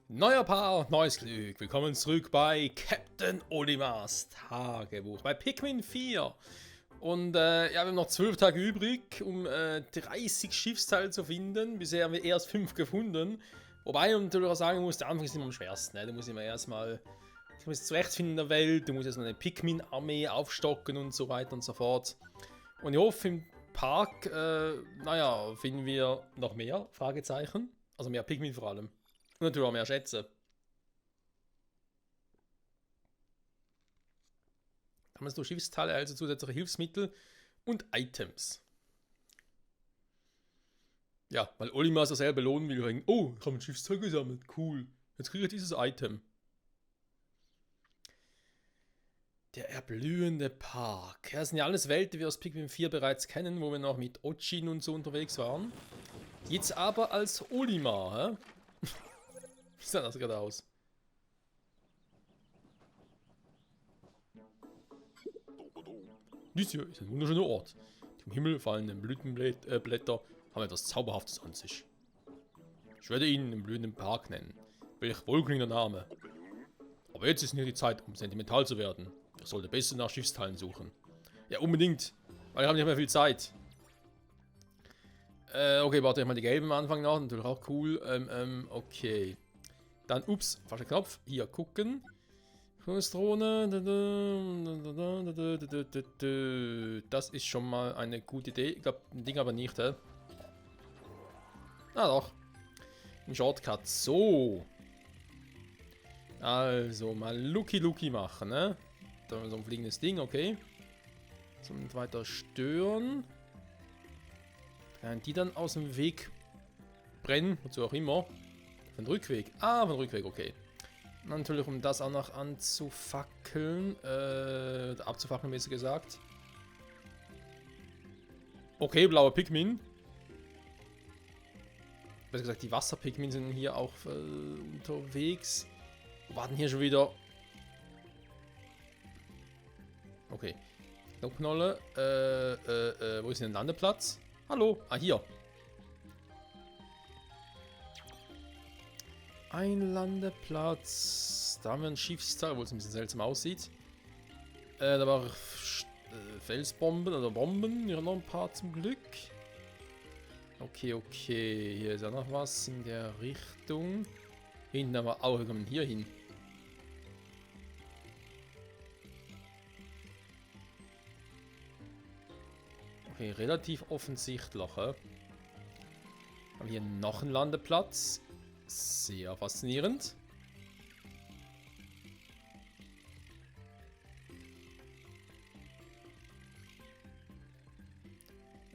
Neuer Paar, neues Glück. Willkommen zurück bei Captain Olimars Tagebuch, bei Pikmin 4. Und ja, wir haben noch 12 Tage übrig, um 30 Schiffsteile zu finden. Bisher haben wir erst 5 gefunden. Wobei man natürlich auch sagen muss, der Anfang ist immer am schwersten. Ne? Du musst immer erstmal zurechtfinden in der Welt, du musst erstmal eine Pikmin-Armee aufstocken und so weiter und so fort. Und ich hoffe, im Park, naja, finden wir noch mehr Fragezeichen. Also mehr Pikmin vor allem. Und natürlich auch mehr Schätze. Haben wir durch Schiffsteile, also zusätzliche Hilfsmittel und Items. Ja, weil Olimar es selber belohnen will. Denken, oh, ich habe ein Schiffsteil gesammelt, cool. Jetzt kriege ich dieses Item. Der erblühende Park. Ja, das sind ja alles Welten, die wir aus Pikmin 4 bereits kennen, wo wir noch mit Ochin und so unterwegs waren. Jetzt aber als Olimar, hä? Wie sah das gerade aus? Dies hier ist ein wunderschöner Ort. Die im Himmel fallenden Blütenblätter haben etwas Zauberhaftes an sich. Ich werde ihn den blühenden Park nennen. Welch wohlklingender Name. Aber jetzt ist nicht die Zeit, um sentimental zu werden. Ich sollte besser nach Schiffsteilen suchen. Ja, unbedingt. Weil wir haben nicht mehr viel Zeit. Okay, warte ich mal die gelben am Anfang nach. Natürlich auch cool. Okay. Dann, ups, falscher Knopf. Hier gucken. Kunstdrohne. Das ist schon mal eine gute Idee. Ich glaube, ein Ding aber nicht, hä? Ah, doch. Ein Shortcut. So. Also, mal Lucky machen, ne? Da haben wir so ein fliegendes Ding, okay. So, und weiter stören. Kann die dann aus dem Weg brennen, wozu auch immer. Von den Rückweg. Ah, von den Rückweg, okay. Natürlich, um das auch noch anzufackeln. Abzufackeln, wie gesagt. Okay, blauer Pikmin. Besser gesagt, die Wasserpikmin sind hier auch unterwegs. Wo war denn hier schon wieder? Okay. Knolle. Wo ist denn der Landeplatz? Hallo? Ah, hier. Ein Landeplatz. Da haben wir ein Schiffsteil, obwohl es ein bisschen seltsam aussieht. Da war Felsbomben oder Bomben. Hier noch ein paar zum Glück. Okay, okay. Hier ist auch noch was in der Richtung. Hinten haben wir auch. Wir kommen hier hin. Okay, relativ offensichtlich. Haben wir hier noch einen Landeplatz. Sehr faszinierend.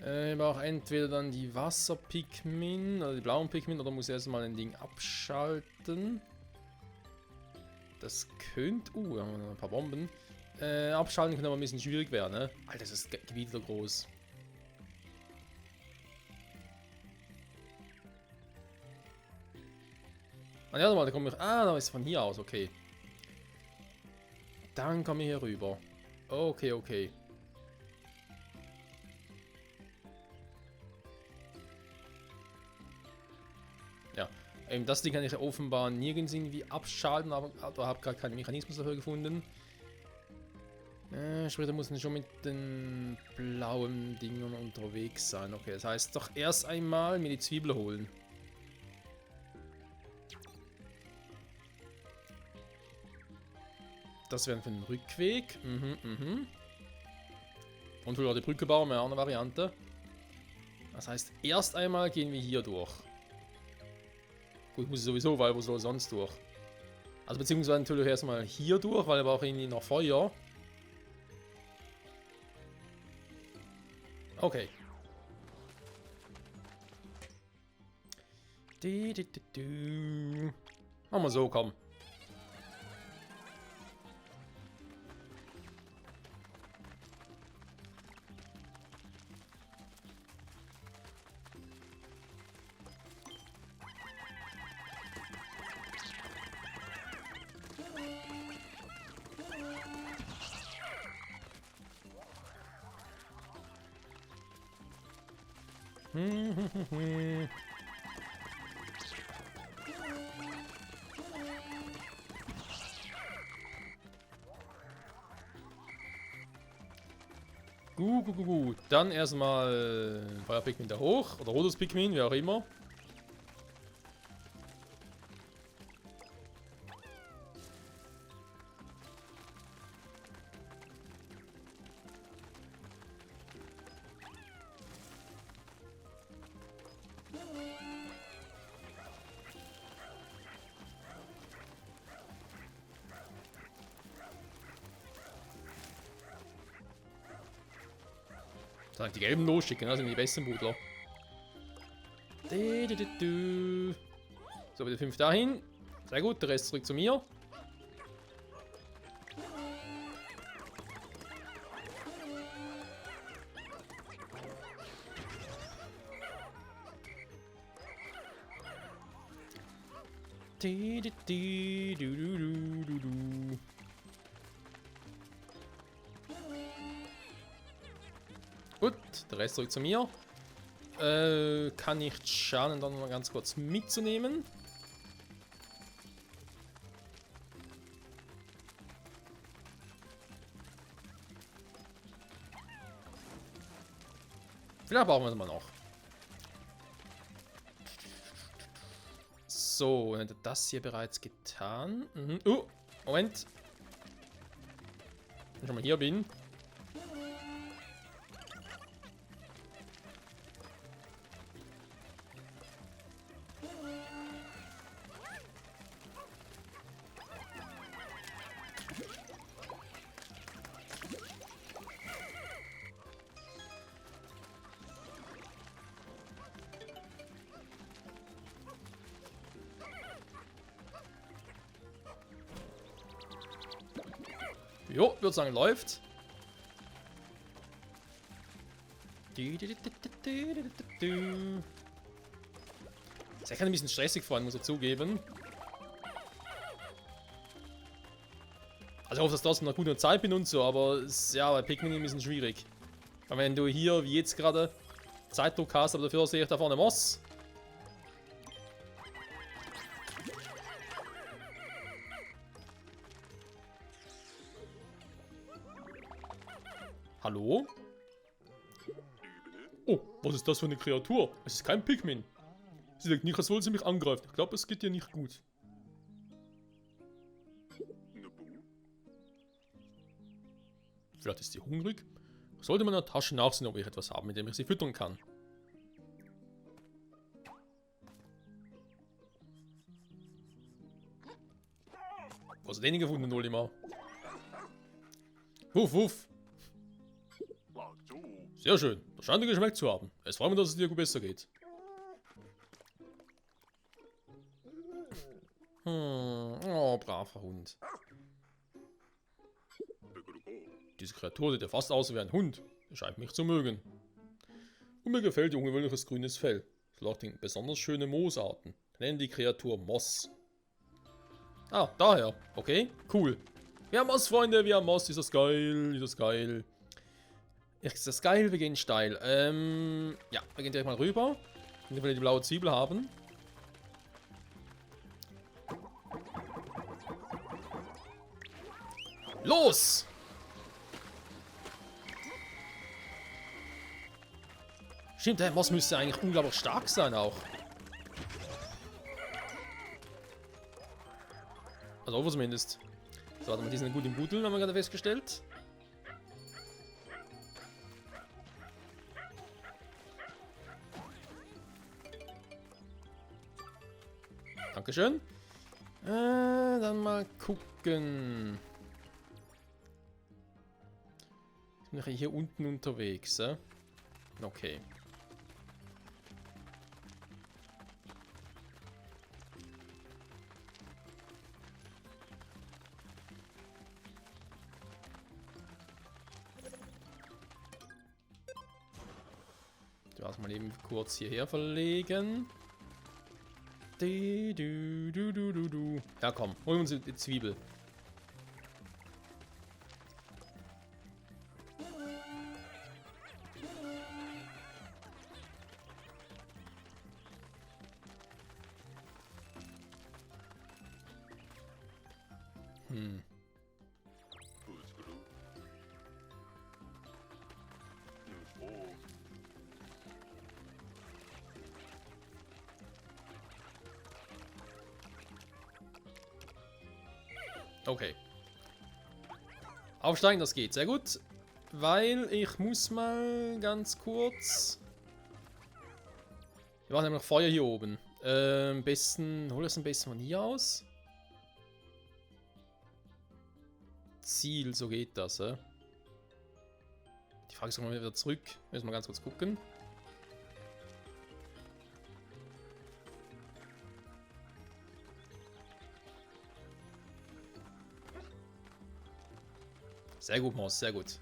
Aber auch entweder dann die Wasserpikmin oder die blauen Pikmin oder muss erstmal ein Ding abschalten. Das könnte. Wir haben noch ein paar Bomben. Abschalten könnte aber ein bisschen schwierig werden, ne? Alter, das ist das Gebiet so groß. Ah ja, da komme ich. Ah, da ist von hier aus, okay. Dann komme ich hier rüber. Okay, okay. Ja, das Ding kann ich offenbar nirgends irgendwie abschalten, aber habe gerade keinen Mechanismus dafür gefunden. Später muss man schon mit den blauen Dingen unterwegs sein. Okay, das heißt doch erst einmal mir die Zwiebel holen. Das wäre für den Rückweg. Und für die Brücke bauen wir auch eine Variante. Das heißt, erst einmal gehen wir hier durch. Gut, muss ich sowieso, weil wo soll sonst durch? Also beziehungsweise natürlich erstmal hier durch, weil wir brauchen irgendwie noch Feuer. Okay. Machen wir so, komm. Gut. Dann erstmal Feuer Pikmin da hoch. Oder rotes Pikmin, wie auch immer. Die gelben losschicken, das sind die besten Brudler. So, wieder 5 dahin. Sehr gut, der Rest zurück zu mir. Gut, der Rest zurück zu mir. Kann nicht schaden, dann mal ganz kurz mitzunehmen. Vielleicht brauchen wir es mal noch. So, dann hat er das hier bereits getan. Moment. Wenn ich schon mal hier bin. Jo, würde sagen, läuft. Ist ja ein bisschen stressig vor allem, muss ich zugeben. Also ich hoffe, dass das in einer guten Zeit bin und so, aber ist, ja, bei Pikmin ein bisschen schwierig. Weil wenn du hier, wie jetzt gerade, Zeitdruck hast, aber dafür sehe ich da vorne Moss. Hallo? Oh, was ist das für eine Kreatur? Es ist kein Pikmin. Sie denkt nicht, als wollte sie mich angreifen. Ich glaube, es geht ihr nicht gut. Vielleicht ist sie hungrig. Sollte man in der Tasche nachsehen, ob ich etwas habe, mit dem ich sie füttern kann. Wo hast du den gefunden, Olimar? Wuff, wuff. Sehr schön. Das scheint dir geschmeckt zu haben. Es freut mich, dass es dir gut besser geht. Oh, braver Hund. Diese Kreatur sieht ja fast aus wie ein Hund. Er scheint mich zu mögen. Und mir gefällt ihr ungewöhnliches grünes Fell. Vielleicht besonders schöne Moosarten. Nennen die Kreatur Moss. Ah, daher. Okay, cool. Wir haben Moss, Freunde, wir haben Moss. Ist das geil, ist das geil. Ist das geil, wir gehen steil. Ja, wir gehen direkt mal rüber. Wenn wir die blaue Zwiebel haben. Los! Stimmt, der Moss müsste eigentlich unglaublich stark sein auch. Also over zumindest. So, warte mal, die sind gut im Buddeln, haben wir gerade festgestellt. Dankeschön. Dann mal gucken. Sind wir hier unten unterwegs, Okay. Du darfst mal eben kurz hierher verlegen. Ja, komm, holen wir uns die Zwiebel. Okay. Aufsteigen, das geht. Sehr gut. Weil ich muss mal ganz kurz... Wir machen nämlich noch Feuer hier oben. Am besten... Hol das am besten von hier aus. Ziel, so geht das, Die Frage ist, kommen wir wieder zurück. Müssen wir ganz kurz gucken. Sehr gut, Maus, sehr gut.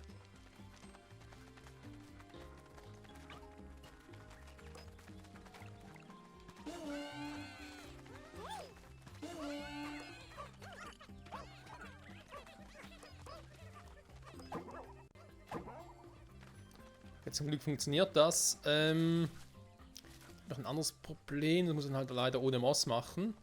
Jetzt zum Glück funktioniert das. Noch ein anderes Problem, das muss man halt leider ohne Moss machen.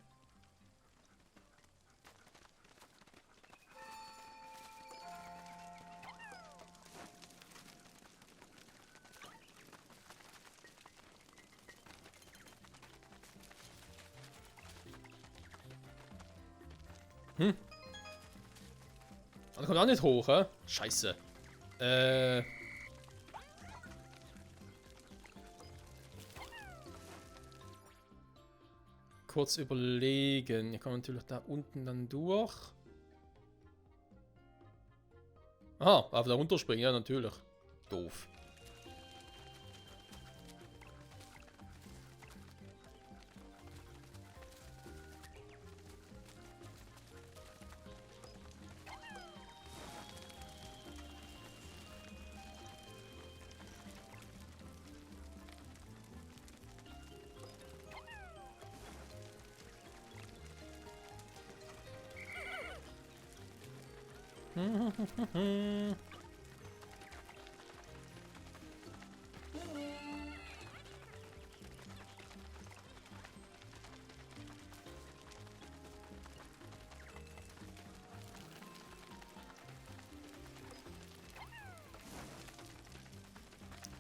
Das kommt auch nicht hoch, hä? Scheiße. Kurz überlegen. Hier kann man natürlich da unten dann durch. Aha, auf da runterspringen, ja natürlich. Doof.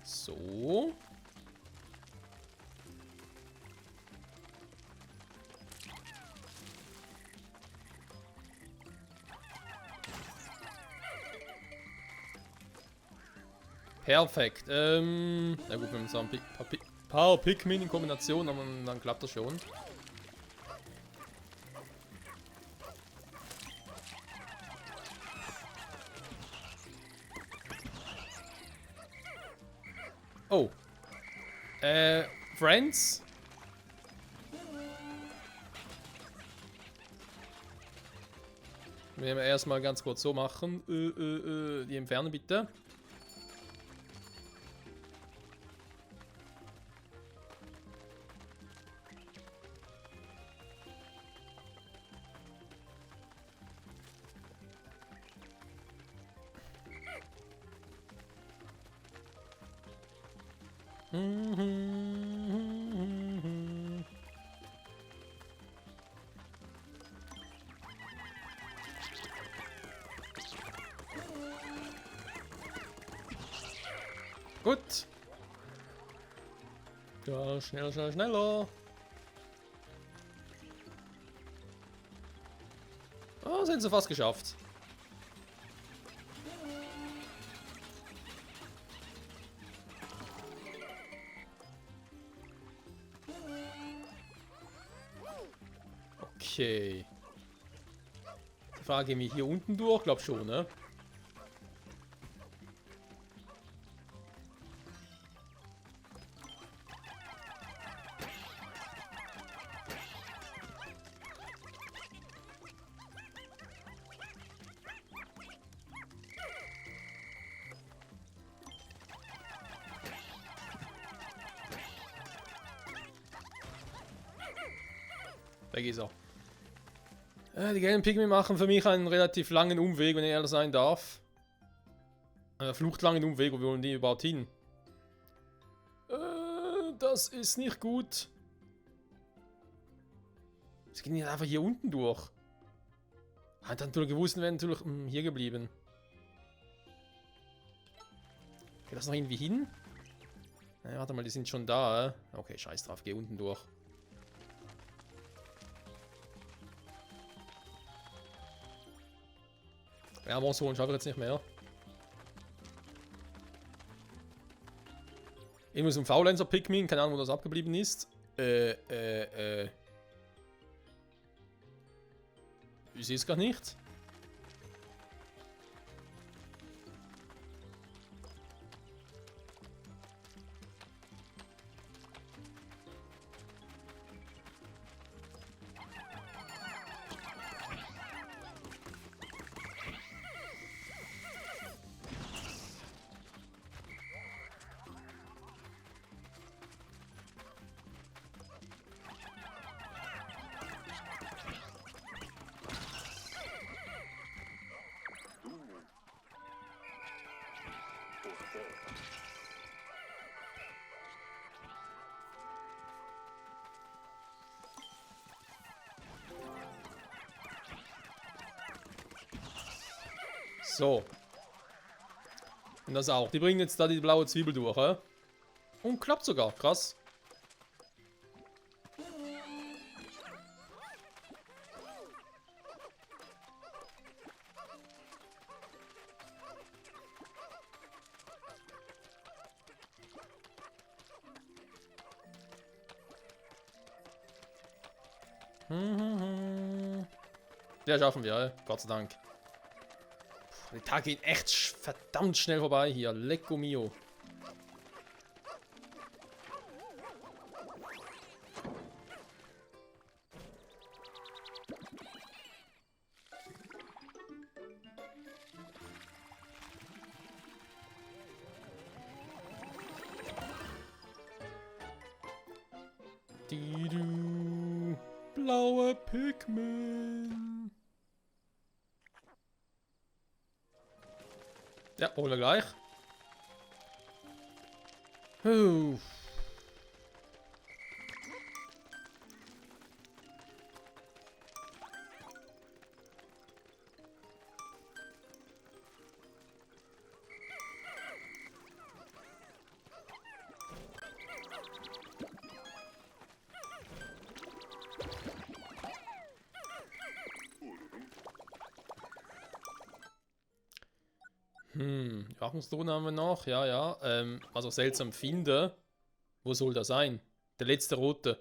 So. Perfekt. Na gut, wenn wir so ein paar Pikmin in Kombination haben, dann klappt das schon. Oh. Friends? Wir erstmal ganz kurz so machen. Die entfernen bitte. Gut. Ja, schneller, schneller, schneller. Oh, sind sie fast geschafft. Okay. Die Frage, gehen wir hier unten durch? Glaub schon, ne? Weg ist er. Die gelben Pygmy machen für mich einen relativ langen Umweg, wenn ich ehrlich sein darf. Fluchtlangen Umweg, wo wollen die überhaupt hin? Das ist nicht gut. Sie gehen jetzt einfach hier unten durch. Hat dann natürlich gewusst, wären natürlich hier geblieben. Geht das noch irgendwie hin? Warte mal, die sind schon da. Okay, scheiß drauf, geh unten durch. Ja, Monster schaffe ich jetzt nicht mehr. Ich muss einen Faulenzer Pikmin, keine Ahnung, wo das abgeblieben ist. Ich sehe es gar nicht. So. Und das auch. Die bringen jetzt da die blaue Zwiebel durch, hä? Und klappt sogar. Krass. Ja, schaffen wir, hä? Gott sei Dank. Die Tage gehen echt verdammt schnell vorbei hier. Lecco mio. Du blaue Pikmin. Ja, holen wir gleich. Wachungston haben wir noch, ja, ja. Was ich seltsam finde, wo soll der sein? Der letzte rote.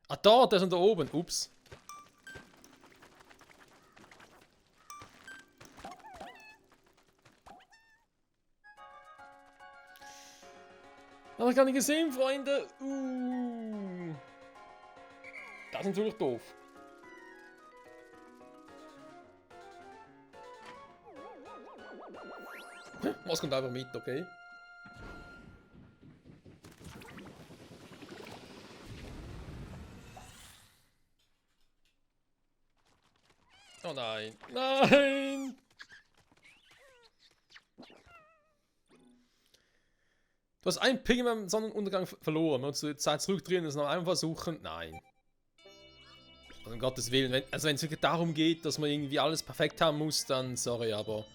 Ah, da, der ist da oben. Ups. Hab ich gar nicht gesehen, Freunde. Das ist natürlich doof. Was kommt einfach mit, okay? Oh nein, nein! Du hast einen Ping beim Sonnenuntergang verloren. Wenn wir die Zeit zurückdrehen und es noch einmal versuchen? Nein. Also um Gottes Willen, wenn es wirklich darum geht, dass man irgendwie alles perfekt haben muss, dann sorry, aber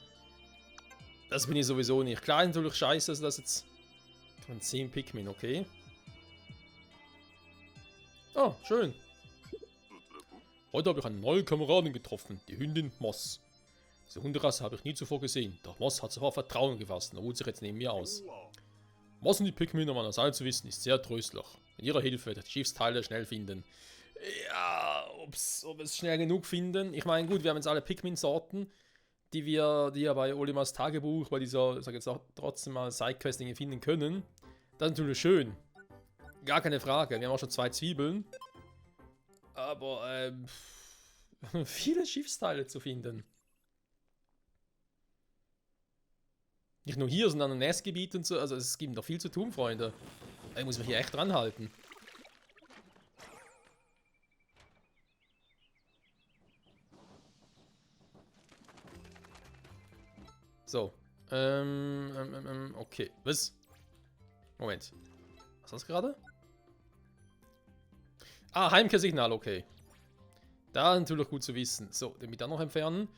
das bin ich sowieso nicht. Klar, natürlich scheiße, dass das jetzt von 10 Pikmin, okay. Oh, schön. Heute habe ich einen neuen Kameraden getroffen, die Hündin Moss. Diese Hunderasse habe ich nie zuvor gesehen, doch Moss hat sofort Vertrauen gefasst und ruht sich jetzt neben mir aus. Moss und die Pikmin an meiner Seite zu wissen, ist sehr tröstlich. Mit ihrer Hilfe werde ich die Schiffsteile schnell finden. Ja, ob es schnell genug finden. Ich meine, gut, wir haben jetzt alle Pikmin-Sorten, die ja bei Olimars Tagebuch, bei dieser, sag jetzt auch trotzdem mal Sidequesting finden können. Das ist natürlich schön. Gar keine Frage. Wir haben auch schon 2 Zwiebeln. Aber, viele Schiffsteile zu finden. Nicht nur hier, sondern im Nestgebiet und so. Also es gibt noch viel zu tun, Freunde. Ich muss mich hier echt dran halten. So. Okay. Was? Moment. Was ist das gerade? Ah, Heimkehrsignal, okay. Da ist natürlich gut zu wissen. So, den mit dann noch entfernen.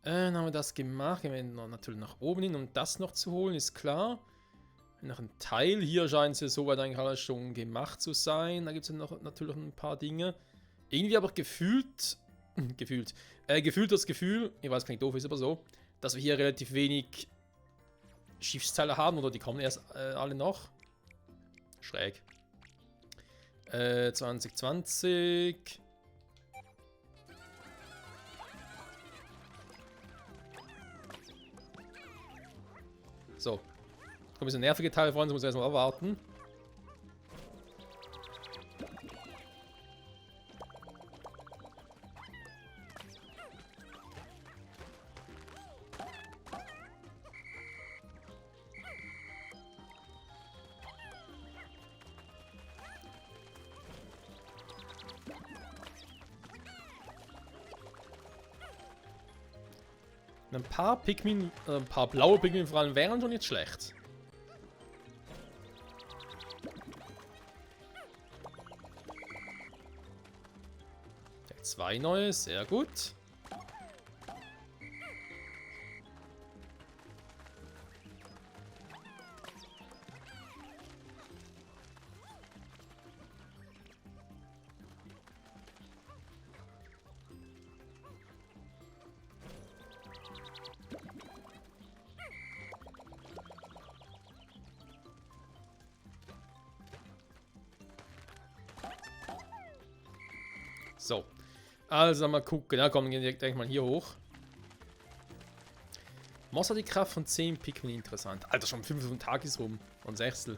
Dann haben wir das gemacht. Wir werden natürlich nach oben hin, um das noch zu holen, ist klar. Noch ein Teil. Hier scheint es ja soweit eigentlich alles schon gemacht zu sein. Da gibt es ja noch natürlich ein paar Dinge. Irgendwie aber gefühlt das Gefühl, ich weiß gar nicht, doof ist aber so, dass wir hier relativ wenig Schiffsteile haben, oder die kommen erst alle noch. Schräg. 2020. So. Kommt ein bisschen nervige Teile vor uns, muss ich erstmal abwarten. Ein paar Pikmin, ein paar blaue Pikmin vor allem wären schon nicht schlecht. Zwei neue, sehr gut. So. Also mal gucken. Ja, komm, denke ich mal hier hoch. Was hat die Kraft von 10 Pikmin interessant? Alter, schon 5 Tage ist rum. Und 6.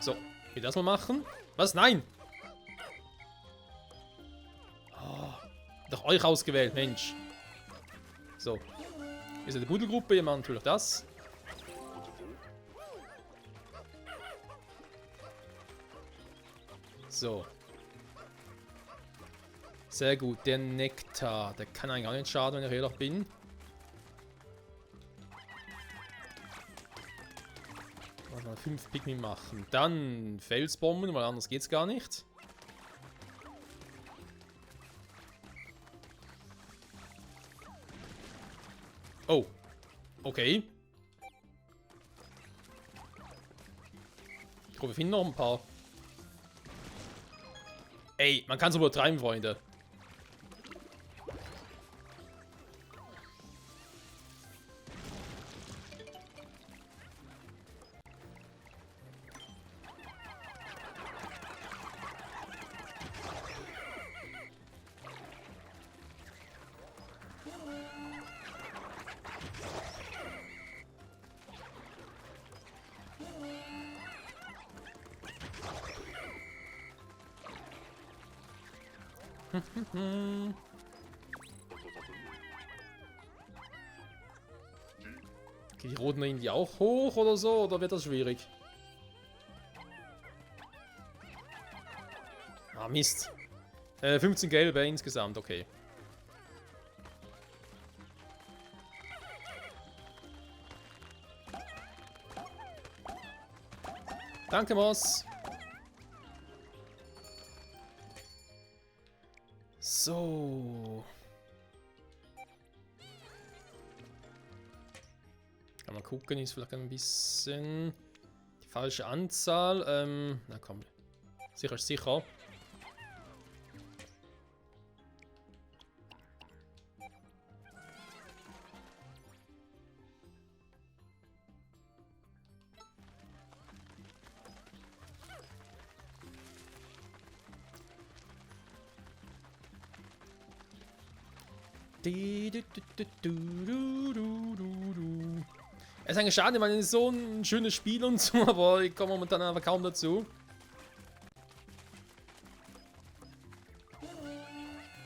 So, wie das mal machen? Was? Nein! Oh, doch euch ausgewählt, Mensch. So. Wir sind die Buddelgruppe, ihr macht natürlich das. So. Sehr gut, der Nektar. Der kann eigentlich auch nicht schaden, wenn ich ehrlich bin. Mal 5 Pikmin machen. Dann Felsbomben, weil anders geht's gar nicht. Oh. Okay. Ich glaube, wir finden noch ein paar. Ey, man kann es übertreiben, Freunde. Okay, die roten irgendwie auch hoch oder so, oder wird das schwierig? Ah, Mist. 15 gelbe insgesamt, okay. Danke, Moss. So. Kann man gucken, ist vielleicht ein bisschen die falsche Anzahl. Na komm. Sicher ist sicher. Es ist eigentlich schade, weil es ist so ein schönes Spiel und so, aber ich komme momentan einfach kaum dazu.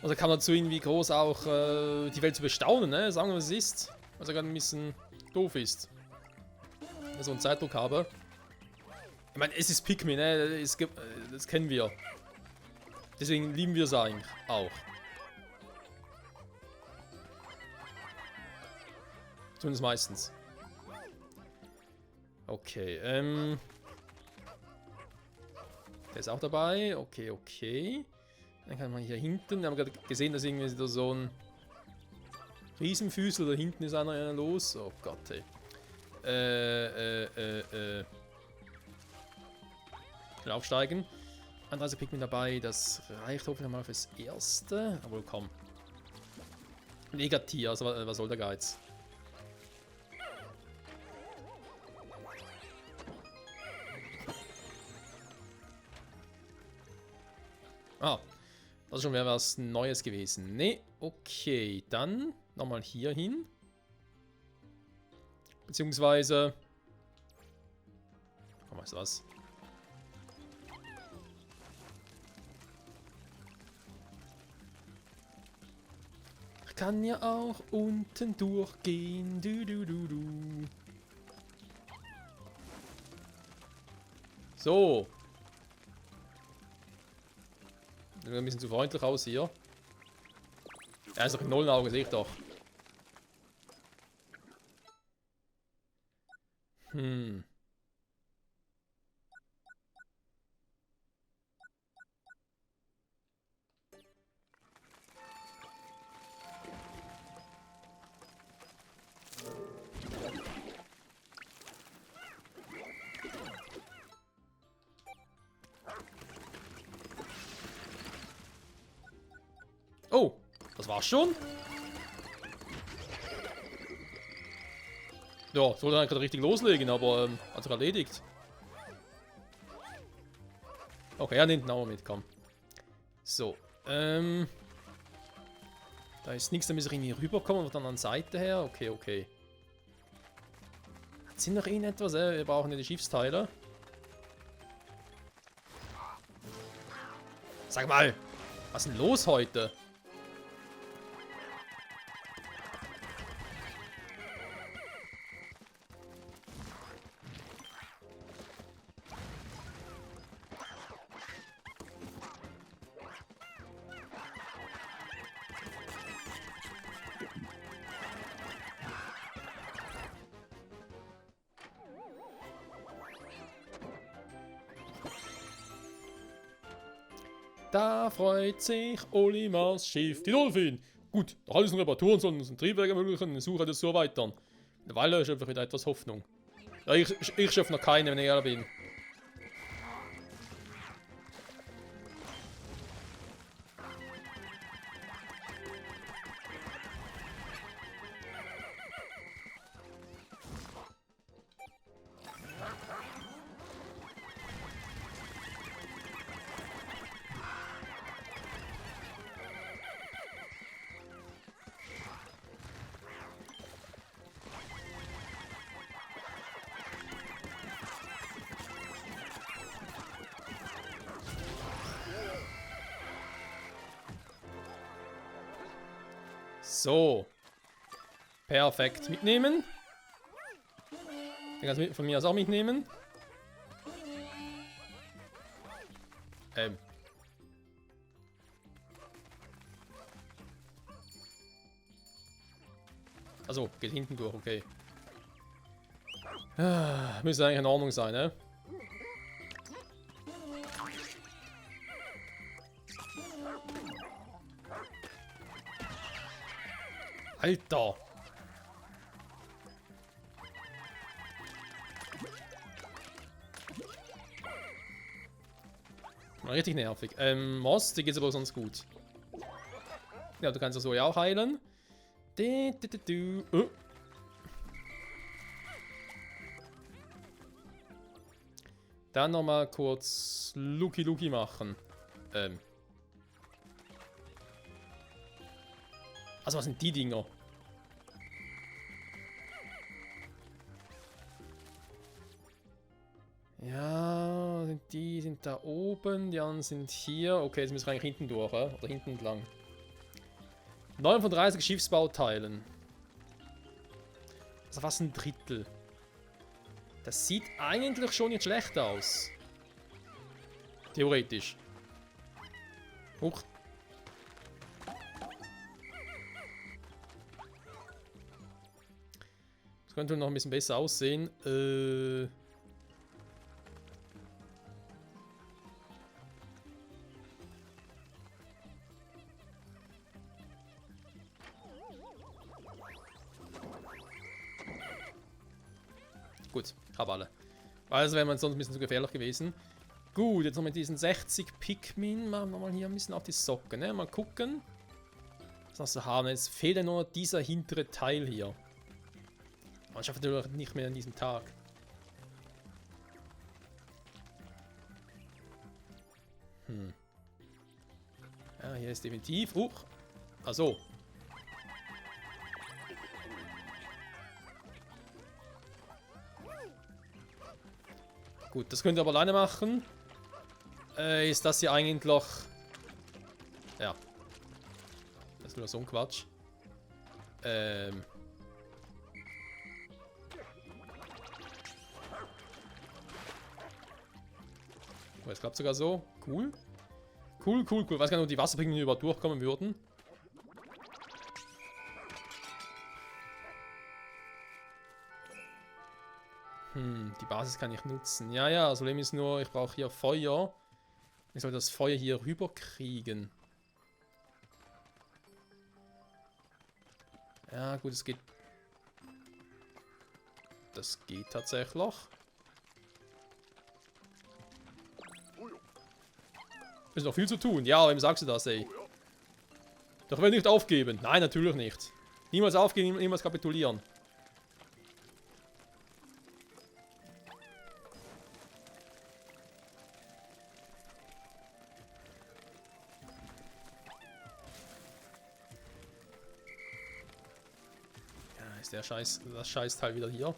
Also kann man dazu irgendwie groß auch die Welt zu bestaunen, ne? Sagen wir, was es ist. Was ja gerade ein bisschen doof ist. Wenn ich so einen Zeitdruck habe. Ich meine, es ist Pikmin, ne? Das kennen wir. Deswegen lieben wir es eigentlich auch. Zumindest meistens. Okay, der ist auch dabei. Okay, okay. Dann kann man hier hinten. Wir haben gerade gesehen, dass irgendwie so ein Riesenfüßel. Da hinten ist einer los. Oh Gott, ey. Schnell aufsteigen. 31 Pikmin dabei. Das reicht hoffentlich mal fürs Erste. Aber komm. Negatier, also was soll der Geiz? Ah, das ist schon wieder was Neues gewesen. Ne, okay, dann nochmal hier hin. Beziehungsweise... Komm, weißt du was? Ich kann ja auch unten durchgehen. Du. So. Sieht ein bisschen zu freundlich aus hier. Er ist doch in Nullenaugen, sehe ich doch. Oh, das war's schon? Ja, sollte dann gerade richtig loslegen, aber hat sich erledigt. Okay, ja, hinten auch mit, komm. So, da ist nichts, da müssen wir irgendwie rüberkommen und dann an der Seite her. Okay, okay. Sind noch irgendetwas? Wir brauchen ja die Schiffsteile. Sag mal, was ist denn los heute? Da freut sich Olimars Schiff, die Dolphin. Gut, nach alles in Reparaturen sollen unseren Triebwerk ermöglichen, die Suche das zu erweitern. Mittlerweile schöpfe ich wieder etwas Hoffnung. Ja, ich schöpfe noch keine, wenn ich ehrlich bin. So. Perfekt. Mitnehmen. Den kannst du von mir aus auch mitnehmen. Also, geht hinten durch, okay. Müsste eigentlich in Ordnung sein, ne? Alter! Richtig nervig. Moss, dir geht's aber sonst gut. Ja, du kannst das so ja auch heilen. Dann nochmal kurz Luki machen. Also was sind die Dinger? Ja, die sind da oben, die anderen sind hier. Okay, jetzt müssen wir eigentlich hinten durch, oder hinten entlang. 39 Schiffsbauteilen. Also fast ein Drittel. Das sieht eigentlich schon nicht schlecht aus. Theoretisch. Huch. könnte noch ein bisschen besser aussehen. Gut, habe alle. Also wäre man sonst ein bisschen zu gefährlich gewesen. Gut, jetzt noch mit diesen 60 Pikmin. Machen wir mal hier ein bisschen auf die Socken. Ne? Mal gucken. Was wir haben. Jetzt fehlt ja nur dieser hintere Teil hier. Man schafft natürlich nicht mehr an diesem Tag. Ja, hier ist definitiv. Also. Gut, das könnt ihr aber alleine machen. Ist das hier eigentlich... Ja. Das ist nur so ein Quatsch. Oh, es klappt sogar so. Cool. Cool. Weiß gar nicht, ob die Wasserpinguine überhaupt durchkommen würden. Die Basis kann ich nutzen. Ja, das Problem ist nur, ich brauche hier Feuer. Ich soll das Feuer hier rüber kriegen. Ja, gut, es geht. Das geht tatsächlich. Ist noch viel zu tun. Ja, wem sagst du das, ey? Doch will nicht aufgeben. Nein, natürlich nicht. Niemals aufgeben, niemals kapitulieren. Ja, ist das Scheißteil wieder hier.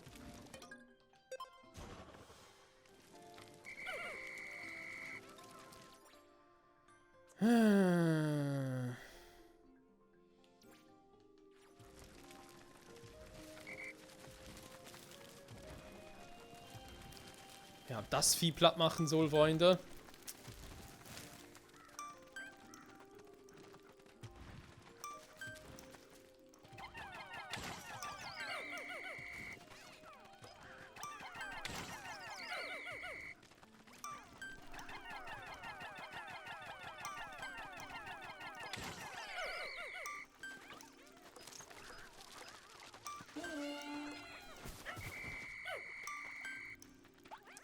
Ja, das Vieh platt machen soll, Freunde.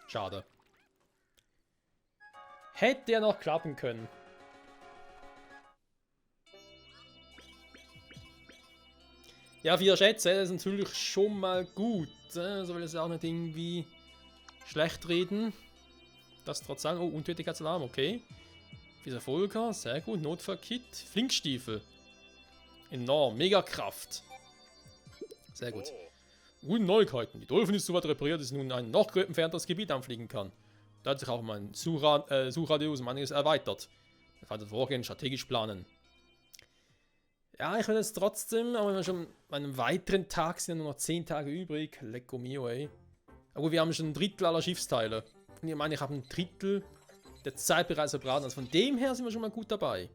Schade. Hätte ja noch klappen können. Ja, 4 Schätze, das ist natürlich schon mal gut. So will es auch nicht irgendwie schlecht reden. Das trotz allem. Oh, Untötigkeitsalarm, okay. Dieser Volker, sehr gut. Notfallkit. Flinkstiefel. Enorm. Megakraft. Sehr gut. Gute Neuigkeiten. Die Dolphin ist soweit repariert, dass sie nun ein noch entfernteres Gebiet anfliegen kann. Da hat sich auch mein Suchradius um einiges erweitert. Wir werden das Vorgehen strategisch planen. Ja, ich will jetzt trotzdem, aber wenn wir schon bei einem weiteren Tag sind, nur noch 10 Tage übrig. Lecco mio, ey. Aber wir haben schon ein Drittel aller Schiffsteile. Und ich meine, ich habe ein Drittel der Zeit bereits verbraten. Also von dem her sind wir schon mal gut dabei.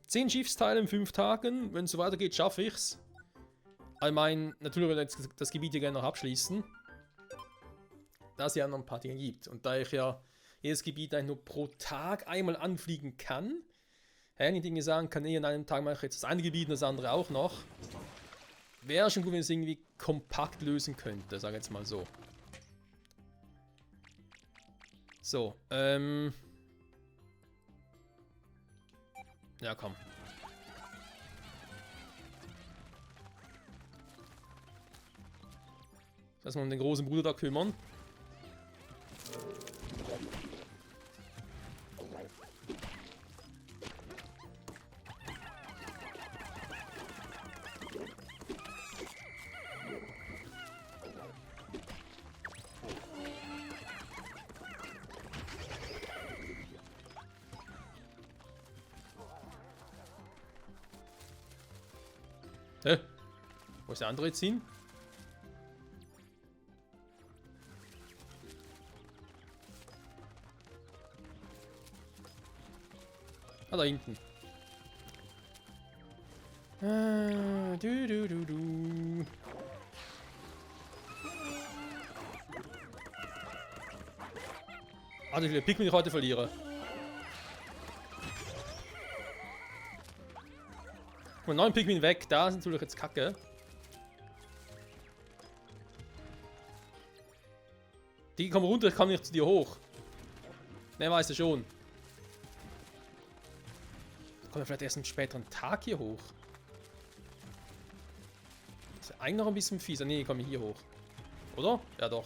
10 Schiffsteile in 5 Tagen. Wenn es so weitergeht, schaffe ich's. Ich meine, natürlich will ich jetzt das Gebiet hier gerne noch abschließen. Da es ja noch ein paar Dinge gibt. Und da ich ja jedes Gebiet eigentlich nur pro Tag einmal anfliegen kann, einige Dinge sagen kann, an einem Tag mache ich jetzt das eine Gebiet und das andere auch noch. Wäre schon gut, wenn ich es irgendwie kompakt lösen könnte, sage ich jetzt mal so. So, ja, komm. Lass mal um den großen Bruder da kümmern. Hä? Wo ist der andere jetzt hin? Ah, da hinten. Du. Warte, wie viele Pikmin ich heute verliere. Guck mal, 9 Pikmin weg. Da sind natürlich jetzt Kacke. Die kommen runter, ich komme nicht zu dir hoch. Ne, weißt du schon. Kommen wir vielleicht erst einen späteren Tag hier hoch. Ist ja eigentlich noch ein bisschen fieser. Ne, ich komme hier hoch. Oder? Ja, doch.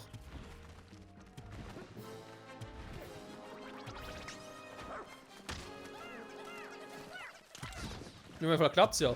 In dem Fall klappt's ja.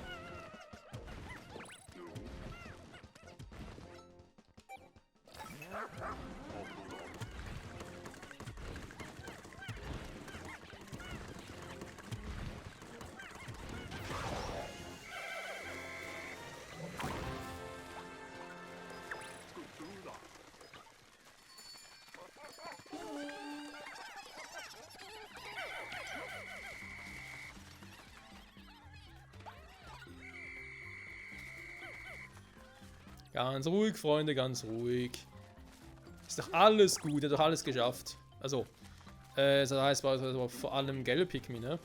Ganz ruhig, Freunde, ganz ruhig. Ist doch alles gut, er hat doch alles geschafft. Also, das heißt, war vor allem gelbe Pikmin, ne?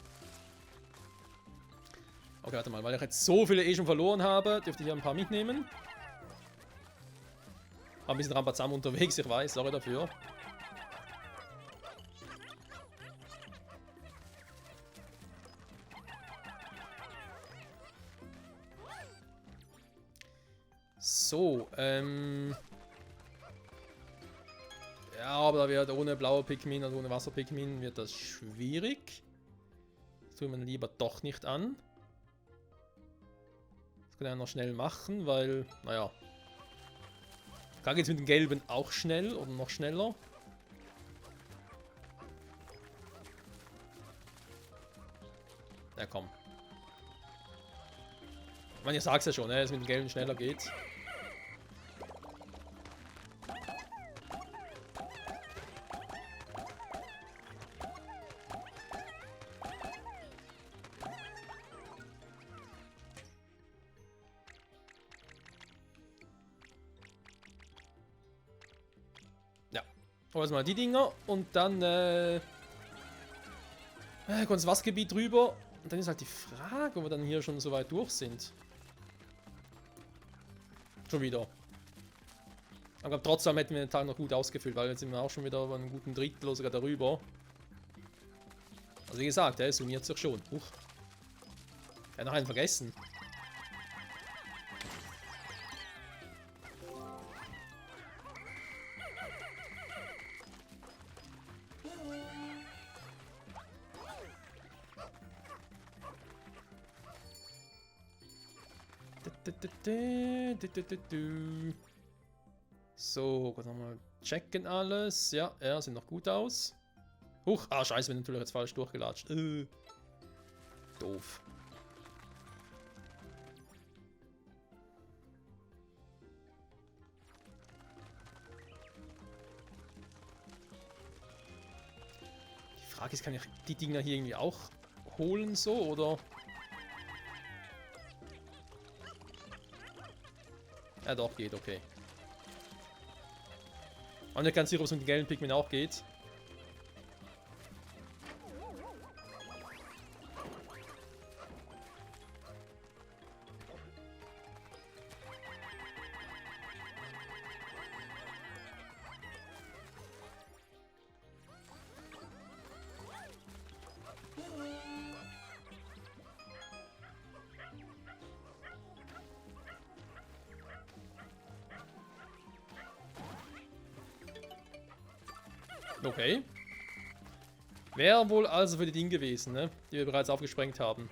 Okay, warte mal, weil ich jetzt so viele schon verloren habe, dürfte ich hier ein paar mitnehmen. War ein bisschen Rambazam unterwegs, ich weiß, sorry dafür. So, ja, aber da wird ohne blaue Pikmin, also ohne Wasser-Pikmin, wird das schwierig. Das tun wir lieber doch nicht an. Das können wir noch schnell machen, weil, naja. Da geht es mit den gelben auch schnell oder noch schneller. Ja, komm. Ich meine, ich sag's ja schon, dass es mit den gelben schneller geht. Ja. Holen wir mal die Dinger und dann kommt das Wassergebiet drüber. Und dann ist halt die Frage, ob wir dann hier schon so weit durch sind. Schon wieder. Aber trotzdem hätten wir den Tag noch gut ausgefüllt, weil jetzt sind wir auch schon wieder über einen guten Drittel oder sogar darüber. Also wie gesagt, es summiert sich schon. Huch. Ich habe noch einen vergessen. So, kurz nochmal checken alles. Ja, sieht noch gut aus. Huch, scheiße, wir sind natürlich jetzt falsch durchgelatscht. Doof. Die Frage ist, kann ich die Dinger hier irgendwie auch holen so, oder? Ja doch, geht, okay. Und ich kann sicher, ob es mit den gelben Pikmin auch geht. Okay. Wäre wohl also für die Dinge gewesen, ne? Die wir bereits aufgesprengt haben.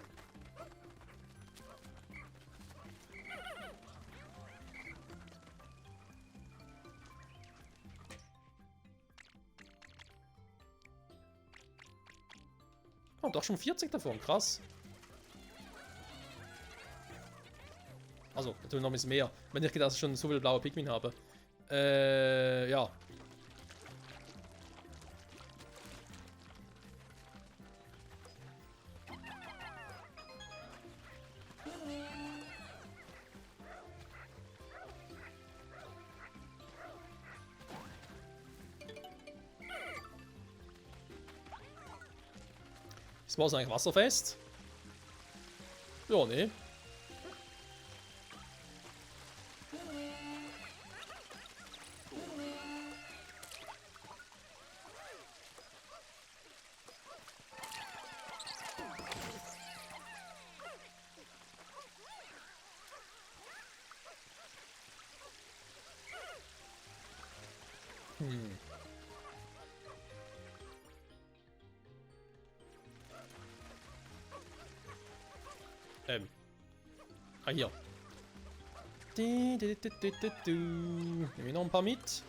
Oh, doch schon 40 davon, krass. Also, natürlich noch ein bisschen mehr. Wenn ich gedacht, dass ich schon so viele blaue Pikmin habe. Ja. Ist Boss eigentlich wasserfest? Ja, ne. Ah, hier. Nehmen wir noch ein paar mit.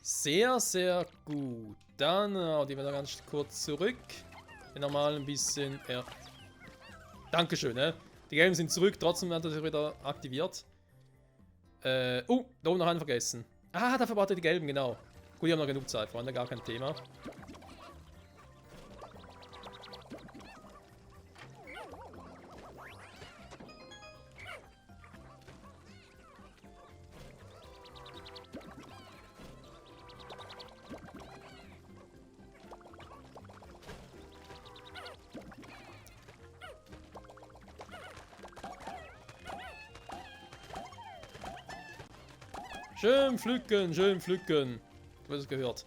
Sehr, sehr gut. Dann die wir da ganz kurz zurück. Nochmal ein bisschen. Dankeschön, ne? Die Gelben sind zurück, trotzdem hat er sich wieder aktiviert. Da oben noch einen vergessen. Ah, dafür braucht er die Gelben, genau. Gut, die haben noch genug Zeit, Freunde, gar kein Thema. Schön pflücken, schön pflücken. Du hast es gehört.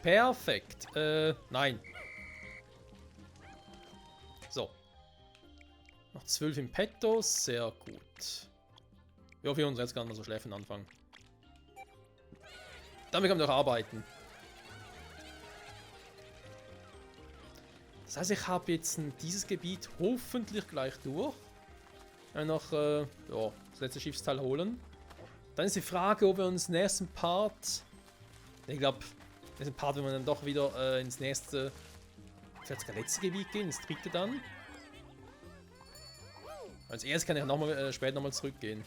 Perfekt. Nein. So. Noch 12 im Petto. Sehr gut. Wir hoffen, wir uns jetzt gar nicht mehr so schläfen anfangen. Damit können wir auch arbeiten. Das heißt, ich habe jetzt dieses Gebiet hoffentlich gleich durch. Noch ja, das letzte Schiffsteil holen. Dann ist die Frage, ob wir uns nächsten Part... Ich glaube, nächsten Part, wenn wir dann doch wieder ins nächste... Vielleicht das letzte Gebiet gehen, ins dritte dann. Als erstes kann ich noch mal, später nochmal zurückgehen.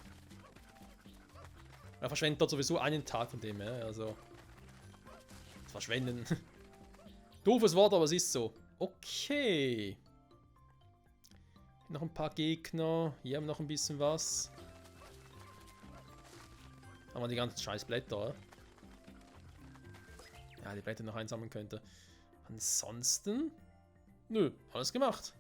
Er verschwendet dort sowieso einen Tag von dem, ja, also... Verschwenden. Doofes Wort, aber es ist so. Okay. Noch ein paar Gegner. Hier haben wir noch ein bisschen was. Haben wir die ganzen scheiß Blätter. Ja, die Blätter noch einsammeln könnte. Ansonsten... Nö, alles gemacht.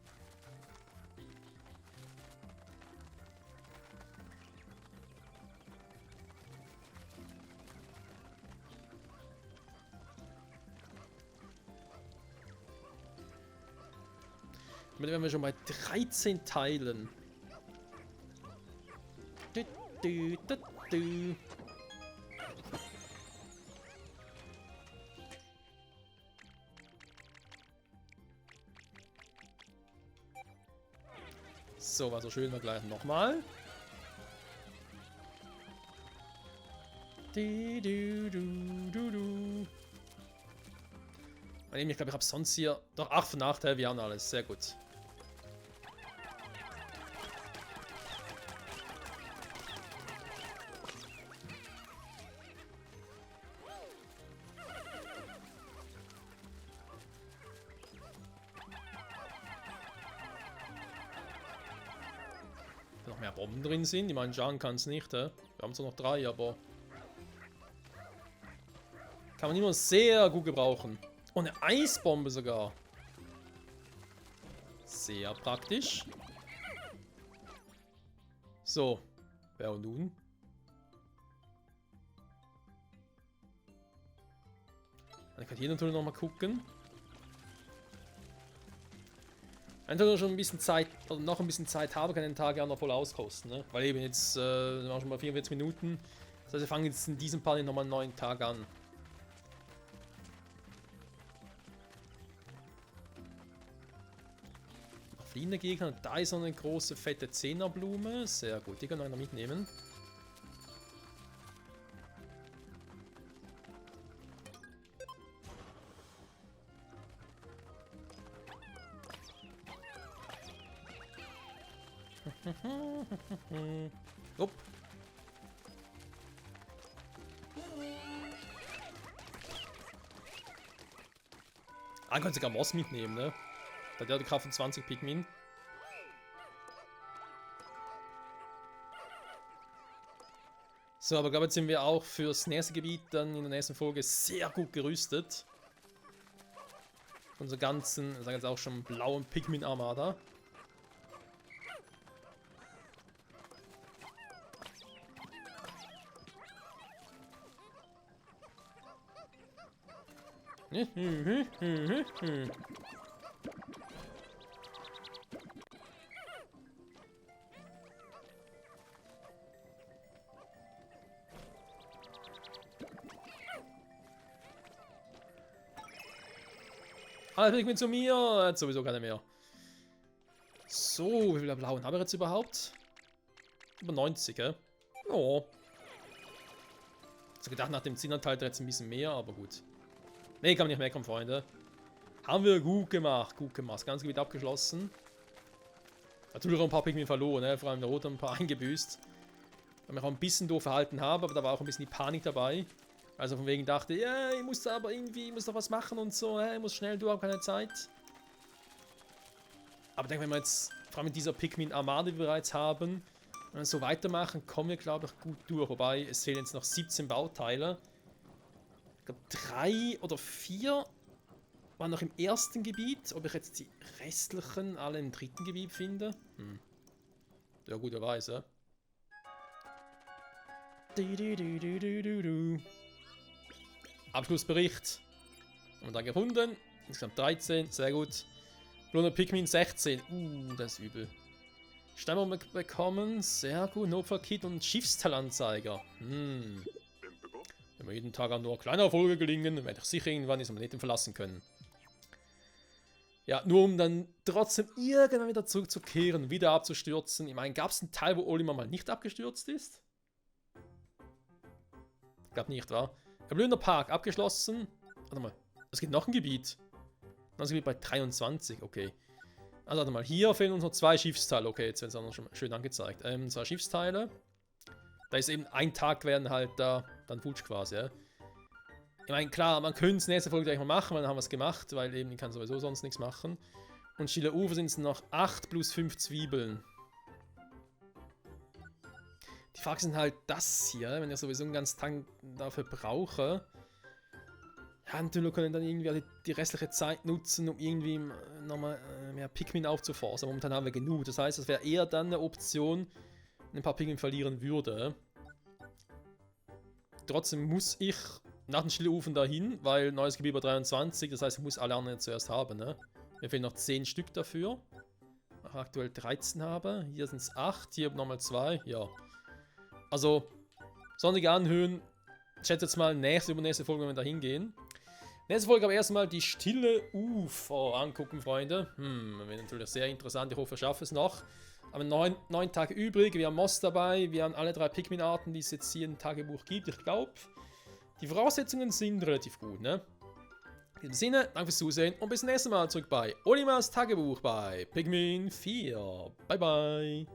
Damit wären wir schon bei 13 Teilen. So, also schön wir gleich nochmal. Ich glaube, ich habe sonst hier... Doch, 8 von 8, wir haben alles. Sehr gut. Noch mehr Bomben drin sind. Ich meine, schauen kann es nicht. Wir haben zwar noch 3, aber... Kann man immer sehr gut gebrauchen. Oh, eine Eisbombe sogar. Sehr praktisch. So. Wer und nun? Dann kann ich hier natürlich nochmal gucken. Wenn ich schon ein bisschen Zeit, oder noch ein bisschen Zeit habe, kann ich den Tag ja noch voll auskosten. Ne? Weil eben jetzt sind wir schon mal 44 Minuten. Das heißt, wir fangen jetzt in diesem Part nochmal einen neuen Tag an. Fliehende Gegner. Da ist noch eine große, fette Zehnerblume. Sehr gut, die können wir noch mitnehmen. Upp. Ah, ich kann sogar Moss mitnehmen, ne? Da hat ja die Kraft von 20 Pikmin. So, aber ich glaube, jetzt sind wir auch fürs nächste Gebiet dann in der nächsten Folge sehr gut gerüstet. Unsere ganzen, ich sage jetzt auch schon, blauen Pikmin-Armada. Alle Pikmin zu mir! Jetzt sowieso keine mehr. So, wie viele blauen haben wir jetzt überhaupt? Über 90, gell? Oh. Ich gedacht, nach dem 10er Teil jetzt ein bisschen mehr, aber gut. Ne, kann man nicht meckern, Freunde. Haben wir gut gemacht, gut gemacht. Das ganze Gebiet abgeschlossen. Natürlich auch ein paar Pikmin verloren, ne? Vor allem der Rote ein paar eingebüßt. Weil ich mich auch ein bisschen doof verhalten habe, aber da war auch ein bisschen die Panik dabei. Also von wegen dachte, ja, ich muss da aber irgendwie, ich muss doch was machen und so, ich muss schnell, du hast keine Zeit. Aber ich denke, wenn wir jetzt, vor allem mit dieser Pikmin-Armade, die wir bereits haben, wenn wir so weitermachen, kommen wir, glaube ich, gut durch. Wobei, es fehlen jetzt noch 17 Bauteile. Ich glaube, 3 oder 4 waren noch im ersten Gebiet. Ob ich jetzt die restlichen alle im dritten Gebiet finde? Ja, gut, wer weiß, ja. Abschlussbericht. Haben wir da gefunden. Insgesamt 13, sehr gut. Blonder Pikmin 16. Das ist übel. Steinbombe bekommen, sehr gut. Notfallkit und Schiffsteilanzeiger. Wenn wir jeden Tag an nur kleine Erfolge gelingen, dann werde ich sicher irgendwann diesen Planeten verlassen können. Ja, nur um dann trotzdem irgendwann wieder zurückzukehren, wieder abzustürzen. Ich meine, gab es einen Teil, wo Olimar mal nicht abgestürzt ist? Ich glaube nicht, wa? Der Blühender Park abgeschlossen. Warte mal, es gibt noch ein Gebiet. Das Gebiet bei 23, okay. Also warte mal, hier fehlen uns noch 2 Schiffsteile. Okay, jetzt werden es auch noch schon schön angezeigt. 2 Schiffsteile. Da ist eben ein Tag werden halt da dann futsch quasi, ja. Ich meine, klar, man könnte es nächste Folge gleich mal machen, weil dann haben wir es gemacht, weil eben ich kann sowieso sonst nichts machen. Und Stille Ufer sind es noch 8 plus 5 Zwiebeln. Die Frage sind halt das hier, wenn ich sowieso einen ganzen Tank dafür brauche. Ja, natürlich können dann irgendwie die restliche Zeit nutzen, um irgendwie nochmal mehr Pikmin aufzuforsten. Momentan haben wir genug. Das heißt, das wäre eher dann eine Option, wenn ein paar Pikmin verlieren würde. Trotzdem muss ich nach den Stilleufern dahin, weil neues Gebiet bei 23, das heißt, ich muss alle anderen zuerst haben. Ne? Mir fehlen noch 10 Stück dafür. Ich aktuell 13 habe. Hier sind es 8, hier nochmal 2. Ja. Also, sonnige Anhöhen. Ich schätze jetzt mal übernächste Folge, wenn wir da hingehen. Nächste Folge aber erstmal die Stille Ufer angucken, Freunde. Wäre natürlich sehr interessant. Ich hoffe, wir schaffen es noch. Aber 9 Tage übrig. Wir haben Moss dabei. Wir haben alle 3 Pikmin-Arten, die es jetzt hier im Tagebuch gibt. Ich glaube, die Voraussetzungen sind relativ gut, ne? In diesem Sinne, danke fürs Zusehen und bis zum nächsten Mal zurück bei Olimars Tagebuch bei Pikmin 4. Bye, bye.